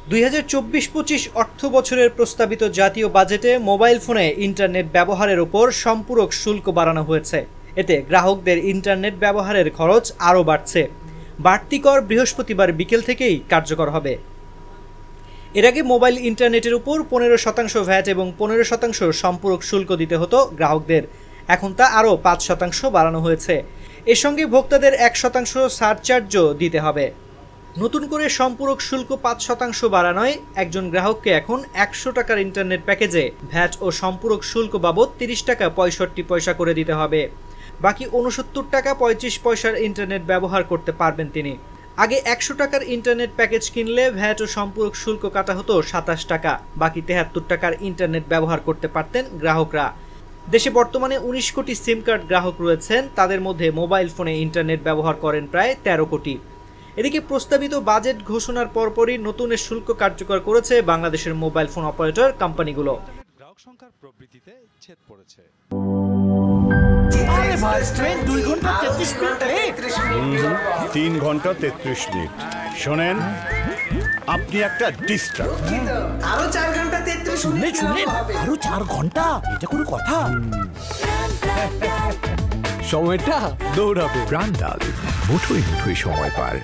2024-25 অর্থ বছরের প্রস্তাবিত জাতীয় বাজেটে মোবাইল ফোনে ইন্টারনেট ব্যবহারের উপর সম্পূরক শুল্ক বাড়ানো হয়েছে। এতে গ্রাহকদের ইন্টারনেট ব্যবহারের খরচ আরও বাড়ছে। বাড়তি কর বৃহস্পতিবার বিকেল থেকেই কার্যকর হবে। এর আগে মোবাইল ইন্টারনেটের উপর 15% ভ্যাট এবং 15% সম্পূরক শুল্ক দিতে হতো গ্রাহকদের। এখন তা আরও 5% বাড়ানো হয়েছে। এর সঙ্গে ভোক্তাদের 1% সারচার্জও দিতে হবে। নতুন করে সম্পূরক শুল্ক 5% বাড়ানোয় একজন গ্রাহককে এখন 100 টাকার ইন্টারনেট প্যাকেজে ভ্যাট ও সম্পূরক শুল্ক বাবদ 30 টাকা 65 পয়সা করে দিতে হবে। বাকি 69 টাকা 35 পয়সার ইন্টারনেট ব্যবহার করতে পারবেন তিনি। আগে 100 টাকার ইন্টারনেট প্যাকেজ কিনলে ভ্যাট ও সম্পূরক শুল্ক কাটা হতো 27 টাকা। বাকি 73 টাকার ইন্টারনেট ব্যবহার করতে পারতেন গ্রাহকরা। দেশে বর্তমানে 19 কোটি সিম কার্ড গ্রাহক রয়েছেন। তাদের মধ্যে মোবাইল ফোনে ইন্টারনেট ব্যবহার করেন প্রায় 13 কোটি। এদিকে প্রস্তাবিত বাজেট ঘোষণার পরপরই নতুন শুল্ক কার্যকর করেছে বাংলাদেশের মোবাইল ফোন অপারেটর কোম্পানিগুলো। গ্রাহক সংখ্যার প্রবৃদ্ধিতে ছেদ পড়েছে। 3 ঘন্টা 33 মিনিট। শোনেন, আপনি একটা ডিস্টার্ব। আরো 4 ঘন্টা 33 মিনিট। আরো 4 ঘন্টা, এটা কোনো কথা? সময়টা দৌড়াবে। প্রাণডাল মুঠোয় মুঠোয় সময় পার।